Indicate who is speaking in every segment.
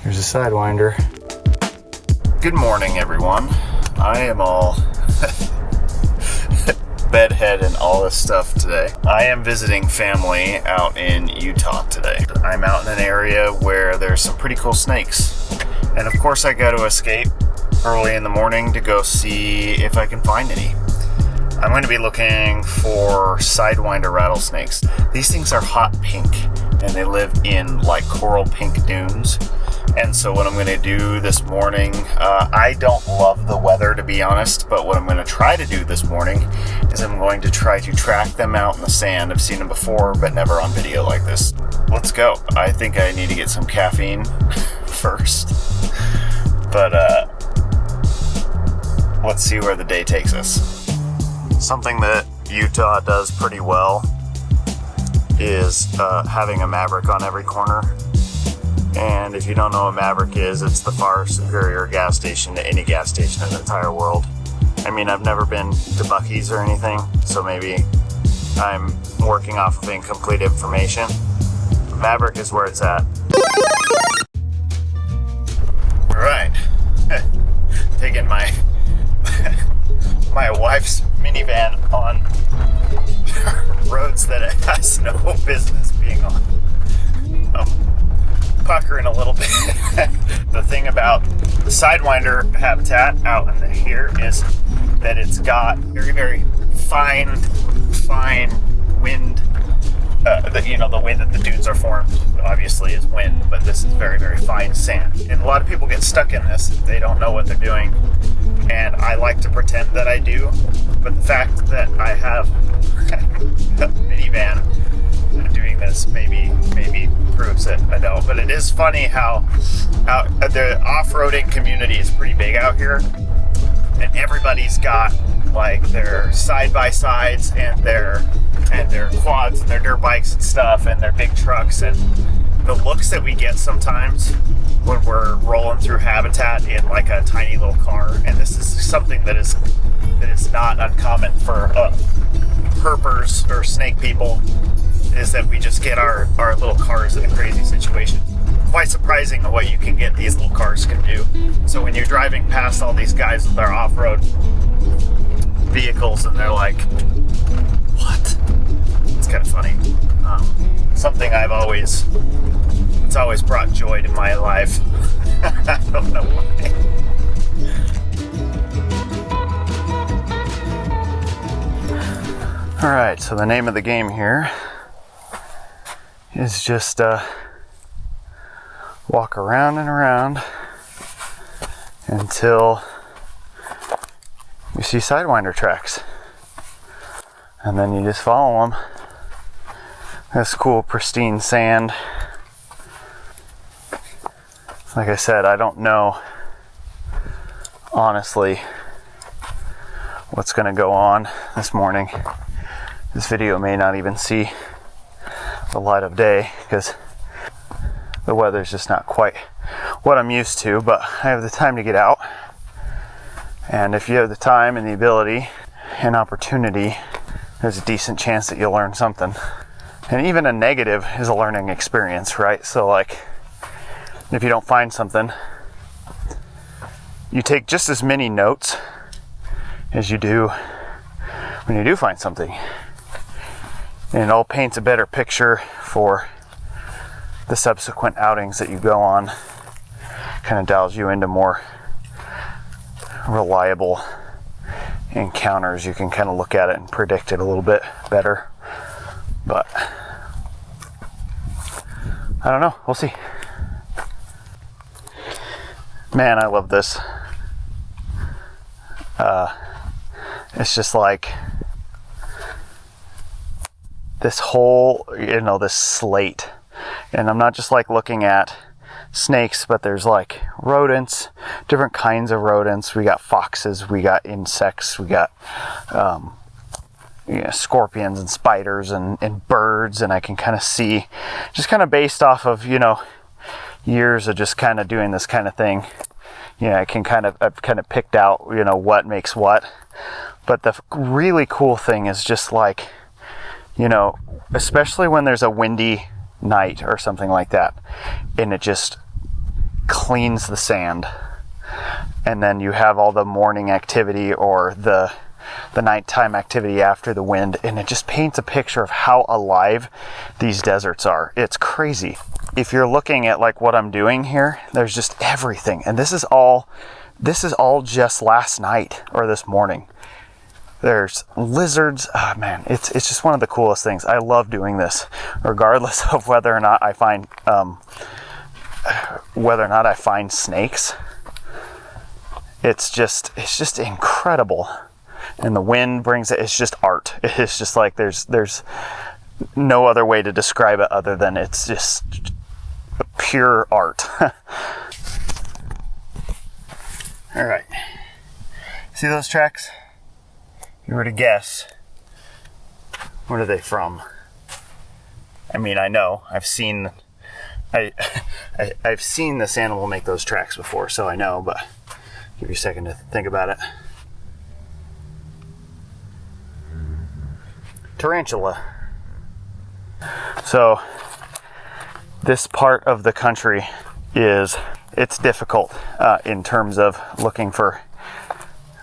Speaker 1: Here's a Sidewinder. Good morning, everyone. I am all bedhead and all this stuff today. I am visiting family out in Utah today. I'm out in an area where there's some pretty cool snakes. And of course I got to escape early in the morning to go see if I can find any. I'm going to be looking for Sidewinder rattlesnakes. These things are hot pink and they live in like coral pink dunes. And so what I'm going to do this morning, I don't love the weather to be honest, but what I'm going to try to do this morning is I'm going to try to track them out in the sand. I've seen them before, but never on video like this. Let's go. I think I need to get some caffeine first, but let's see where the day takes us. Something that Utah does pretty well is having a Maverick on every corner. And if you don't know what Maverick is, it's the far superior gas station to any gas station in the entire world. I mean, I've never been to Buc-ee's or anything, so maybe I'm working off of incomplete information. Maverick is where it's at. All right, taking my wife's minivan on roads that it has no business being on. Puckering a little bit. The thing about the Sidewinder habitat out in here is that it's got very, very fine wind. The way that the dunes are formed obviously is wind, but this is very, very fine sand. And a lot of people get stuck in this. They don't know what they're doing. And I like to pretend that I do, but the fact that I have a minivan doing this maybe proves that I don't. But it is funny how the off-roading community is pretty big out here, and everybody's got like their side-by-sides and their quads and their dirt bikes and stuff and their big trucks, and the looks that we get sometimes when we're rolling through habitat in like a tiny little car. And this is something that is not uncommon for herpers or snake people, is that we just get our little cars in a crazy situation. Quite surprising what you can get these little cars can do. So when you're driving past all these guys with their off-road vehicles and they're like, what? It's kind of funny. Something it's always brought joy to my life. I don't know why. Alright, so the name of the game here is just walk around and around until you see Sidewinder tracks, and then you just follow them. This cool pristine sand. Like I said, I don't know honestly what's going to go on this morning. This video may not even see the light of day because the weather's just not quite what I'm used to, but I have the time to get out. And if you have the time and the ability and opportunity, there's a decent chance that you'll learn something. And even a negative is a learning experience, right? So like, if you don't find something, you take just as many notes as you do when you do find something. And it all paints a better picture for the subsequent outings that you go on. Kind of dials you into more reliable encounters. You can kind of look at it and predict it a little bit better. But I don't know. We'll see. Man, I love this. It's just like this whole, this slate. And I'm not just like looking at snakes, but there's like rodents, different kinds of rodents. We got foxes, we got insects, we got scorpions and spiders and birds. And I can kind of see, just kind of based off of, years of just kind of doing this kind of thing. I've kind of picked out, what makes what. But the really cool thing is just like, especially when there's a windy night or something like that, and it just cleans the sand. And then you have all the morning activity or the nighttime activity after the wind, and it just paints a picture of how alive these deserts are. It's crazy. If you're looking at like what I'm doing here, there's just everything. And this is all just last night or this morning. There's lizards. Oh man, it's just one of the coolest things. I love doing this, regardless of whether or not I find snakes. It's just incredible. And the wind brings it. It's just art. It's just like there's no other way to describe it other than it's just pure art. All right. See those tracks? If you were to guess, what are they from? I mean, I know. I've seen this animal make those tracks before, so I know, but give you a second to think about it. Tarantula. So this part of the country it's difficult in terms of looking for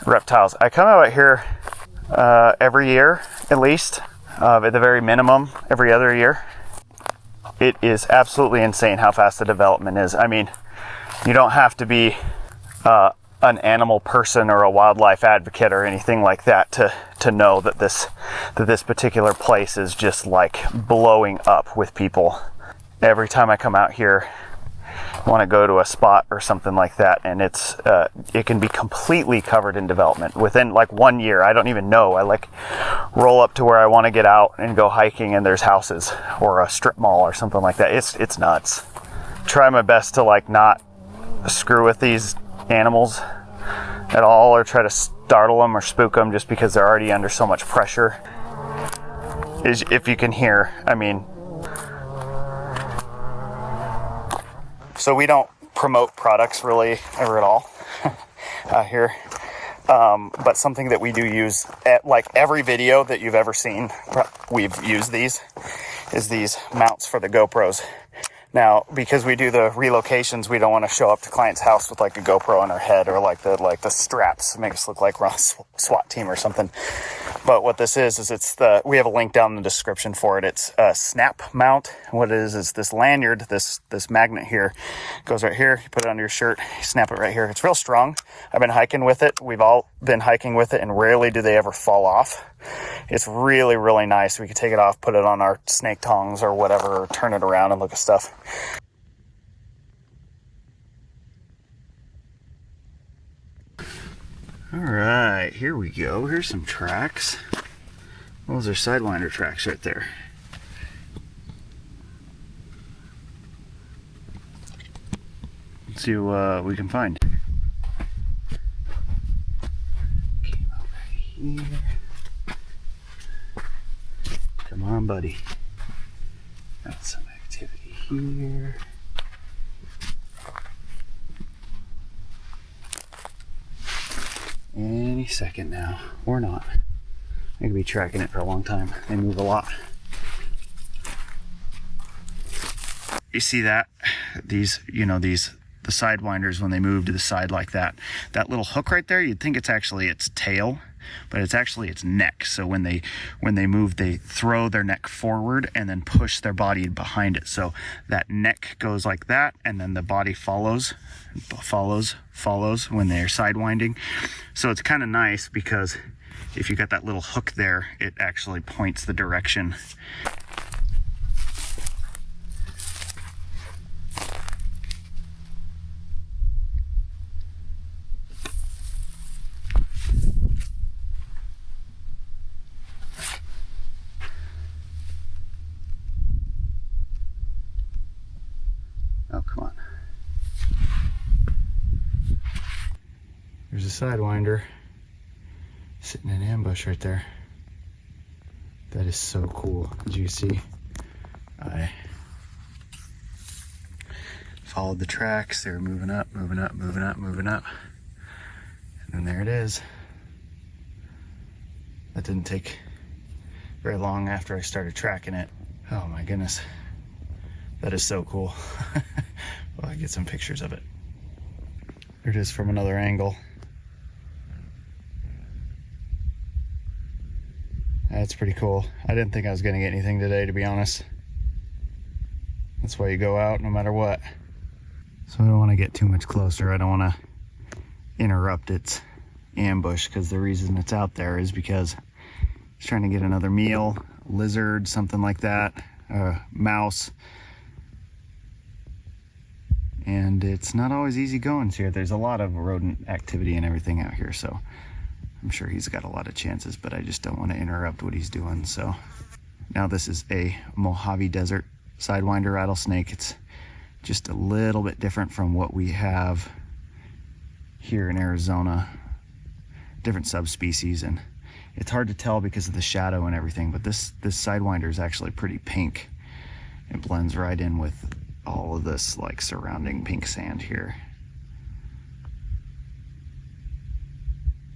Speaker 1: reptiles. I come out here every year, at least, at the very minimum, every other year. It is absolutely insane how fast the development is. I mean, you don't have to be an animal person or a wildlife advocate or anything like that to know that this particular place is just like blowing up with people. Every time I come out here, I want to go to a spot or something like that, and it can be completely covered in development within like 1 year. I don't even know. I like roll up to where I want to get out and go hiking, and there's houses or a strip mall or something like that. It's nuts. Try my best to like not screw with these animals at all or try to startle them or spook them just because they're already under so much pressure. If you can hear, I mean. So we don't promote products really ever at all here, but something that we do use at like every video that you've ever seen, we've used these mounts for the GoPros. Now, because we do the relocations, we don't want to show up to client's house with like a GoPro on our head or like the straps make us look like we're on a SWAT team or something. But what this is we have a link down in the description for it. It's a snap mount. What it is this lanyard, this magnet here goes right here. You put it under your shirt, you snap it right here. It's real strong. I've been hiking with it. We've all been hiking with it, and rarely do they ever fall off. It's really, really nice. We could take it off, put it on our snake tongs or whatever, or turn it around and look at stuff. All right, here we go. Here's some tracks. Those are Sidewinder tracks right there. Let's see what we can find. Came over here. Come on, buddy. Got some activity here. Any second now, or not. I could be tracking it for a long time. They move a lot. You see that? The Sidewinders, when they move to the side like that, that little hook right there, you'd think it's actually its tail, but it's actually its neck. So when they move, they throw their neck forward and then push their body behind it. So that neck goes like that, and then the body follows when they're sidewinding. So it's kind of nice because if you got that little hook there, it actually points the direction. Oh, come on. There's a Sidewinder sitting in ambush right there. That is so cool. Did you see? I followed the tracks. They were moving up. And then there it is. That didn't take very long after I started tracking it. Oh my goodness. That is so cool. Well, I get some pictures of it. There it is from another angle. That's pretty cool. I didn't think I was gonna get anything today, to be honest. That's why you go out no matter what. So I don't want to get too much closer. I don't want to interrupt its ambush, because the reason it's out there is because it's trying to get another meal, lizard, something like that, mouse. And it's not always easy going here. There's a lot of rodent activity and everything out here, so I'm sure he's got a lot of chances, but I just don't want to interrupt what he's doing. So now this is a Mojave Desert Sidewinder rattlesnake. It's just a little bit different from what we have here in Arizona, different subspecies, and it's hard to tell because of the shadow and everything, but this Sidewinder is actually pretty pink. It blends right in with all of this like surrounding pink sand here.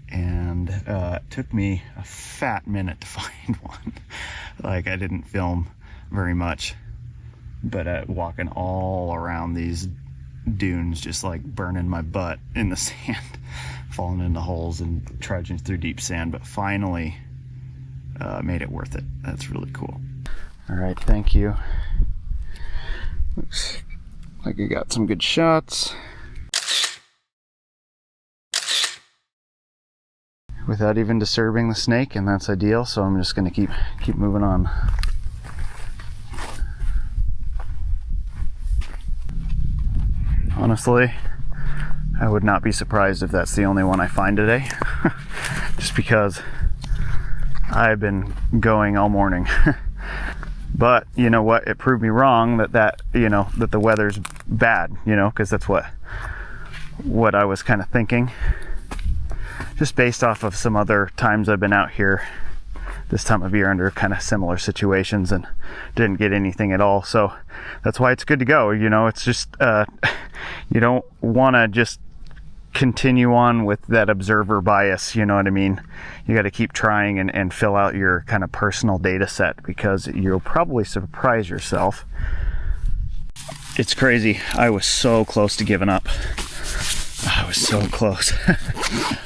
Speaker 1: And it took me a fat minute to find one. Like, I didn't film very much, but walking all around these dunes, just like burning my butt in the sand, falling into holes and trudging through deep sand, but finally made it worth it. That's really cool. All right, thank you. Looks like I got some good shots without even disturbing the snake, and that's ideal. So I'm just going to keep moving on. Honestly, I would not be surprised if that's the only one I find today, just because I've been going all morning. But you know what? It proved me wrong that the weather's bad, because that's what I was kind of thinking. Just based off of some other times I've been out here this time of year under kind of similar situations and didn't get anything at all. So that's why it's good to go. It's just, you don't want to just continue on with that observer bias, you know what I mean? You got to keep trying and fill out your kind of personal data set, because you'll probably surprise yourself. It's crazy. I was so close to giving up. I was so close.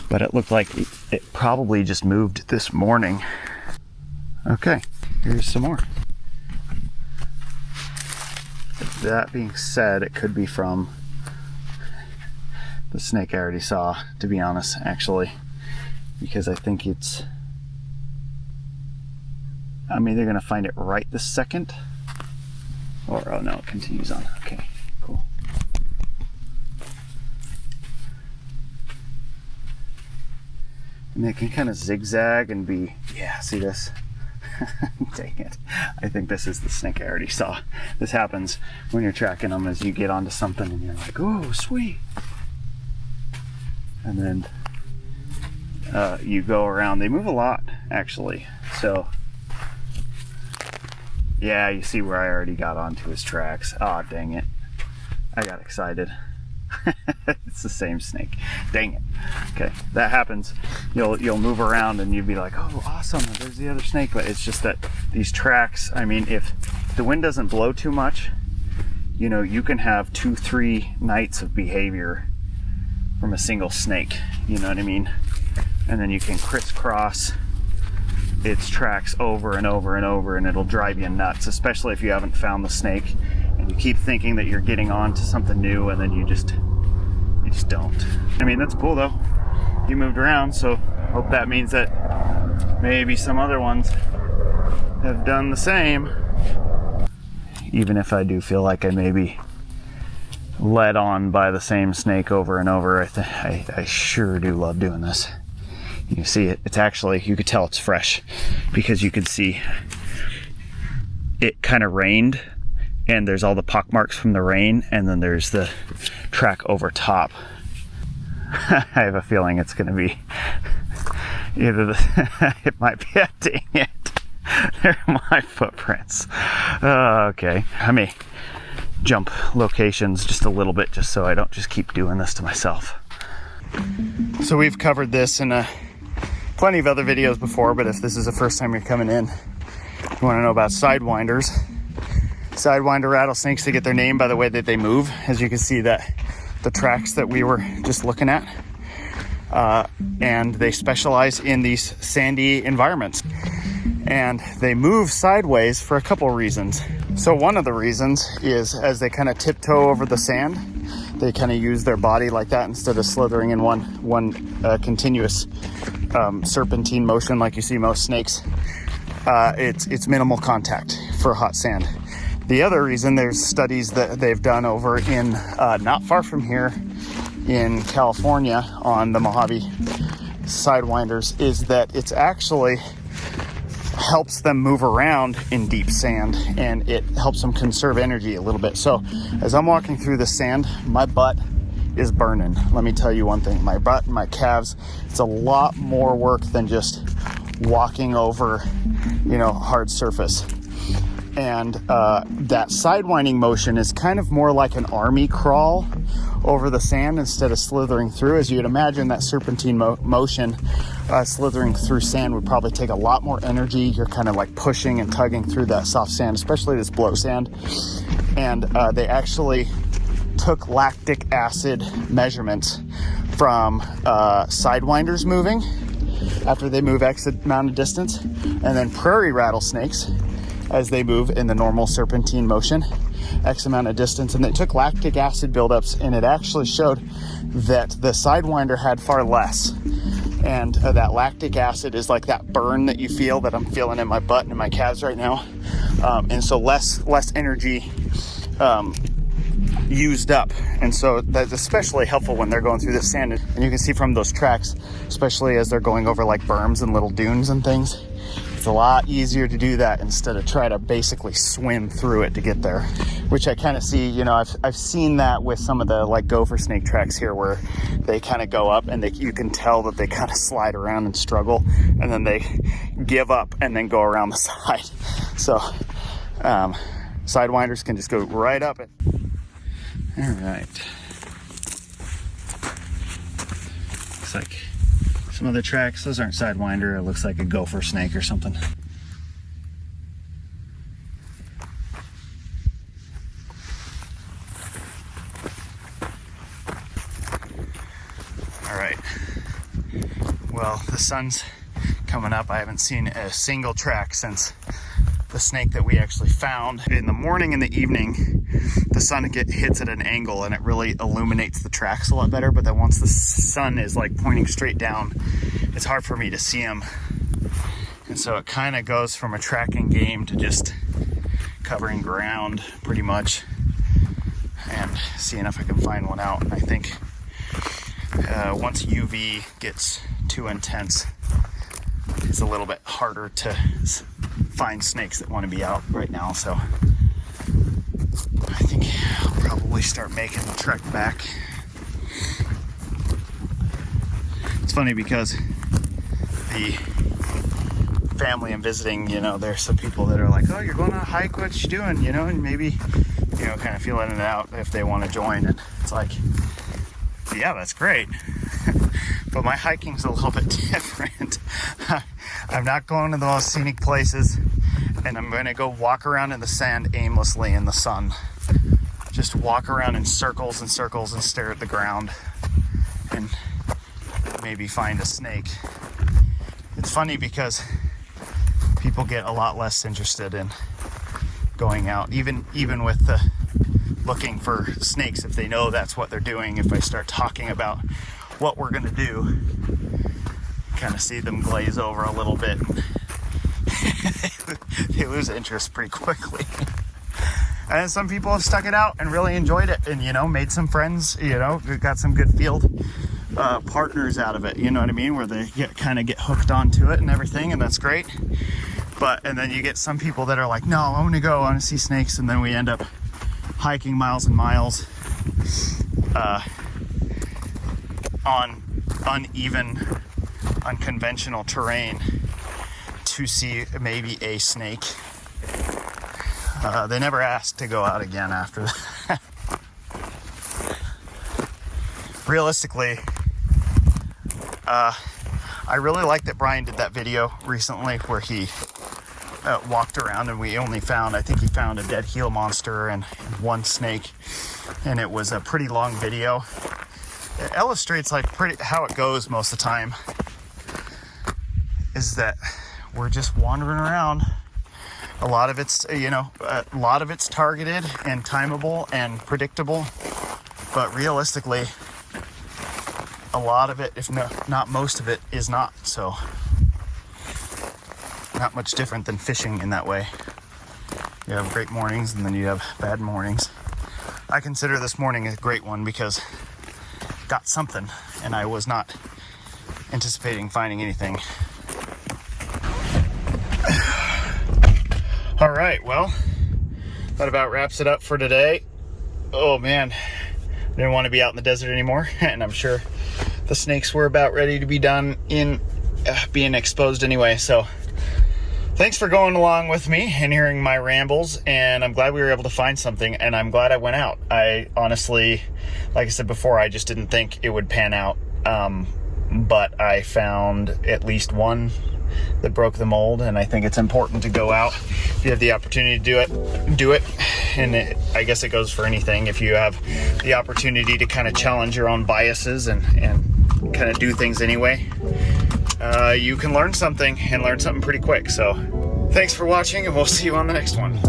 Speaker 1: But it looked like it probably just moved this morning. Okay, here's some more. That being said, it could be from the snake I already saw, to be honest, actually, because I think I'm either gonna find it right this second, or, oh no, it continues on. Okay, cool. And they can kind of zigzag and be, yeah, see this? Dang it. I think this is the snake I already saw. This happens when you're tracking them, as you get onto something and you're like, oh, sweet. And then you go around. They move a lot, actually. So, yeah, you see where I already got onto his tracks. Oh, dang it. I got excited. It's the same snake. Dang it. Okay, that happens. You'll move around and you'll be like, oh, awesome, there's the other snake. But it's just that these tracks, I mean, if the wind doesn't blow too much, you can have 2-3 nights of behavior from a single snake, you know what I mean? And then you can crisscross its tracks over and over and over, and it'll drive you nuts, especially if you haven't found the snake and you keep thinking that you're getting on to something new, and then you just don't. I mean, that's cool though. You moved around, so hope that means that maybe some other ones have done the same. Even if I do feel like I may be led on by the same snake over and over, I sure do love doing this. You see it's actually, you could tell it's fresh, because you could see it kind of rained, and there's all the pock marks from the rain, and then there's the track over top. I have a feeling it's going to be either it might be, dang it, they're my footprints. Okay, I may jump locations just a little bit, just so I don't just keep doing this to myself. So we've covered this in plenty of other videos before, but if this is the first time you're coming in, you want to know about Sidewinders, Sidewinder rattlesnakes, they get their name by the way that they move. As you can see, that the tracks that we were just looking at. And they specialize in these sandy environments. And they move sideways for a couple reasons. So one of the reasons is as they kind of tiptoe over the sand, they kind of use their body like that instead of slithering in one continuous serpentine motion like you see most snakes. It's minimal contact for hot sand. The other reason, there's studies that they've done over in not far from here in California on the Mojave Sidewinders, is that it's actually helps them move around in deep sand, and it helps them conserve energy a little bit. So as I'm walking through the sand, my butt is burning. Let me tell you one thing, my butt and my calves, it's a lot more work than just walking over, hard surface. And that sidewinding motion is kind of more like an army crawl over the sand instead of slithering through. As you'd imagine, that serpentine motion, slithering through sand would probably take a lot more energy. You're kind of like pushing and tugging through that soft sand, especially this blow sand. And they actually took lactic acid measurements from sidewinders moving after they move X amount of distance, and then prairie rattlesnakes as they move in the normal serpentine motion X amount of distance, and they took lactic acid buildups, and it actually showed that the Sidewinder had far less. And that lactic acid is like that burn that you feel, that I'm feeling in my butt and in my calves right now. And so less energy used up. And so that's especially helpful when they're going through the sand. And you can see from those tracks, especially as they're going over like berms and little dunes and things, it's a lot easier to do that instead of try to basically swim through it to get there, which I kind of see, I've seen that with some of the like gopher snake tracks here, where they kind of go up and you can tell that they kind of slide around and struggle, and then they give up and then go around the side. So Sidewinders can just go right up it. All right. Looks like some other tracks. Those aren't Sidewinder. It looks like a gopher snake or something. All right. Well, the sun's coming up. I haven't seen a single track since the snake that we actually found. In the morning and the evening, the sun hits at an angle and it really illuminates the tracks a lot better. But then once the sun is like pointing straight down, it's hard for me to see them. And so it kind of goes from a tracking game to just covering ground pretty much and seeing if I can find one out. And I think once UV gets too intense, it's a little bit harder to find snakes that want to be out right now. So I think I'll probably start making the trek back. It's funny because the family I'm visiting, there's some people that are like, oh, you're going on a hike, what you doing? And maybe, kind of feeling it out if they want to join. And it's like, yeah, that's great. But my hiking's a little bit different. I'm not going to the most scenic places, and I'm going to go walk around in the sand aimlessly in the sun. Just walk around in circles and circles and stare at the ground and maybe find a snake. It's funny because people get a lot less interested in going out, even with the looking for snakes, if they know that's what they're doing. If I start talking about what we're gonna do, kind of see them glaze over a little bit. They lose interest pretty quickly. And some people have stuck it out and really enjoyed it, and made some friends, got some good field partners out of it, you know what I mean, where they kind of get hooked onto it and everything, and that's great. And then you get some people that are like, no, I want to see snakes, and then we end up hiking miles and miles on uneven, unconventional terrain to see maybe a snake. They never asked to go out again after that. Realistically, I really like that Brian did that video recently where he walked around, and we only found, I think he found a dead Gila monster and one snake, and it was a pretty long video. It illustrates like how it goes most of the time, is that we're just wandering around. A lot of it's, a lot of it's targeted and timeable and predictable, but realistically, a lot of it, if not most of it, is not. So not much different than fishing in that way. You have great mornings and then you have bad mornings. I consider this morning a great one because got something, and I was not anticipating finding anything. All right, well, that about wraps it up for today. Oh man, I didn't want to be out in the desert anymore, and I'm sure the snakes were about ready to be done in being exposed anyway. So thanks for going along with me and hearing my rambles, and I'm glad we were able to find something, and I'm glad I went out. I honestly, like I said before, I just didn't think it would pan out, but I found at least one that broke the mold, and I think it's important to go out. If you have the opportunity to do it. And I guess it goes for anything. If you have the opportunity to kind of challenge your own biases and kind of do things anyway, you can learn something, and learn something pretty quick. So thanks for watching, and we'll see you on the next one.